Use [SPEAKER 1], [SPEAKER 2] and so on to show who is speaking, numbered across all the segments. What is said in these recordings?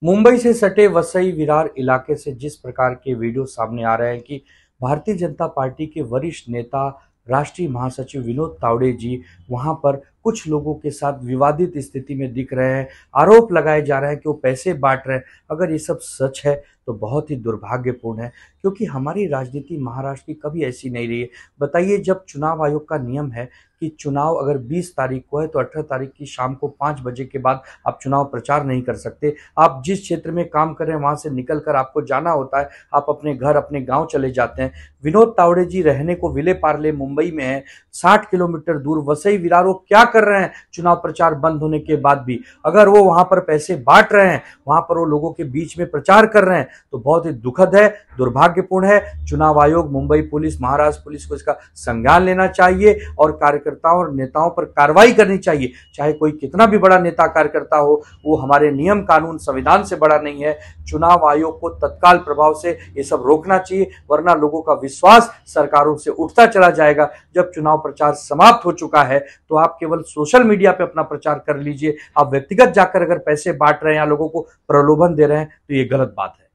[SPEAKER 1] मुंबई से सटे वसई विरार इलाके से जिस प्रकार के वीडियो सामने आ रहे हैं कि भारतीय जनता पार्टी के वरिष्ठ नेता राष्ट्रीय महासचिव विनोद तावड़े जी वहां पर कुछ लोगों के साथ विवादित स्थिति में दिख रहे हैं। आरोप लगाए जा रहे हैं कि वो पैसे बांट रहे हैं। अगर ये सब सच है तो बहुत ही दुर्भाग्यपूर्ण है, क्योंकि हमारी राजनीति महाराष्ट्र की कभी ऐसी नहीं रही है। बताइए, जब चुनाव आयोग का नियम है कि चुनाव अगर 20 तारीख को है तो 18 तारीख की शाम को 5 बजे के बाद आप चुनाव प्रचार नहीं कर सकते। आप जिस क्षेत्र में काम कर रहे हैं वहां से निकल कर आपको जाना होता है, आप अपने घर अपने गांव चले जाते हैं। विनोद तावड़े जी रहने को विले पार्ले मुंबई में है, 60 किलोमीटर दूर वसई विरार। वो क्या कर रहे हैं चुनाव प्रचार बंद होने के बाद भी? अगर वो वहां पर पैसे बांट रहे हैं, वहां पर वो लोगों के बीच में प्रचार कर रहे हैं तो बहुत ही दुखद है, दुर्भाग्यपूर्ण है। चुनाव आयोग, मुंबई पुलिस, महाराष्ट्र पुलिस को इसका संज्ञान लेना चाहिए और कार्यकर्ताओं और नेताओं पर कार्रवाई करनी चाहिए। चाहे कोई कितना भी बड़ा नेता कार्यकर्ता हो, वो हमारे नियम कानून संविधान से बड़ा नहीं है। चुनाव आयोग को तत्काल प्रभाव से ये सब रोकना चाहिए, वरना लोगों का विश्वास सरकारों से उठता चला जाएगा। जब चुनाव प्रचार समाप्त हो चुका है तो आप केवल सोशल मीडिया पे अपना प्रचार कर लीजिए। आप व्यक्तिगत जाकर अगर पैसे बांट रहे हैं या लोगों को प्रलोभन दे रहे हैं तो ये गलत बात है।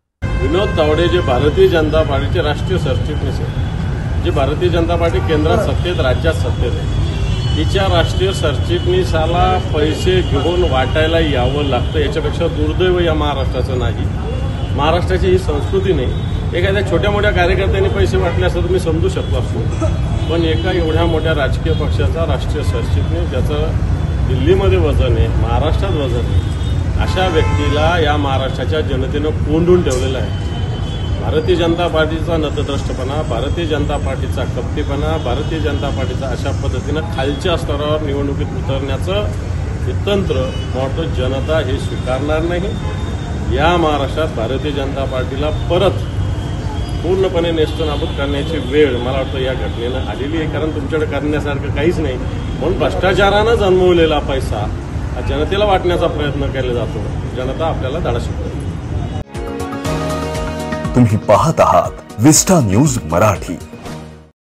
[SPEAKER 2] विनोद तावडे जे भारतीय जनता पार्टीचे राष्ट्रीय सरचिटणीस आहेत, जे भारतीय जनता पार्टी केंद्रात सत्तेत राज्यात सत्तेत आहे, तिच्या राष्ट्रीय सरचिटणीसाला पैसे घेऊन वाटायला यावं लागतं। याच्यापेक्षा दुर्दैव या महाराष्ट्राचं नाही। महाराष्ट्राची ही संस्कृती नाही। एखाद्या छोट्या मोठ्या कार्यकर्त्यांनी पैसे वाटले असं तुम्ही समजू शकतो असतो, पण एका एवढ्या मोठ्या राजकीय पक्षाचा राष्ट्रीय सरचिटणीस, ज्याचं दिल्लीमध्ये वजन आहे, महाराष्ट्रात वजन आहे, अशा व्यक्तीला या महाराष्ट्राच्या जनतेनं कोंडून ठेवलेलं आहे। भारतीय जनता पार्टीचा नतद्रष्टपणा, भारतीय जनता पार्टीचा कपटीपणा, भारतीय जनता पार्टीचा अशा पद्धतीनं खालच्या स्तरावर निवडणुकीत उतरण्याचं हे तंत्र मोठं जनता हे स्वीकारणार नाही। या महाराष्ट्रात भारतीय जनता पार्टीला परत पूर्णपणे नेस्तनाबूत करण्याची वेळ मला वाटतं या घटनेनं आलेली आहे। कारण तुमच्याकडे करण्यासारखं काहीच नाही, म्हणून भ्रष्टाचारानं जन्मवलेला पैसा जनतेला वाटण्याचा प्रयत्न केला जातो। जनता आपल्याला धडा शिकवते।
[SPEAKER 3] तुम्ही पाहत आहात विस्टा न्यूज मराठी।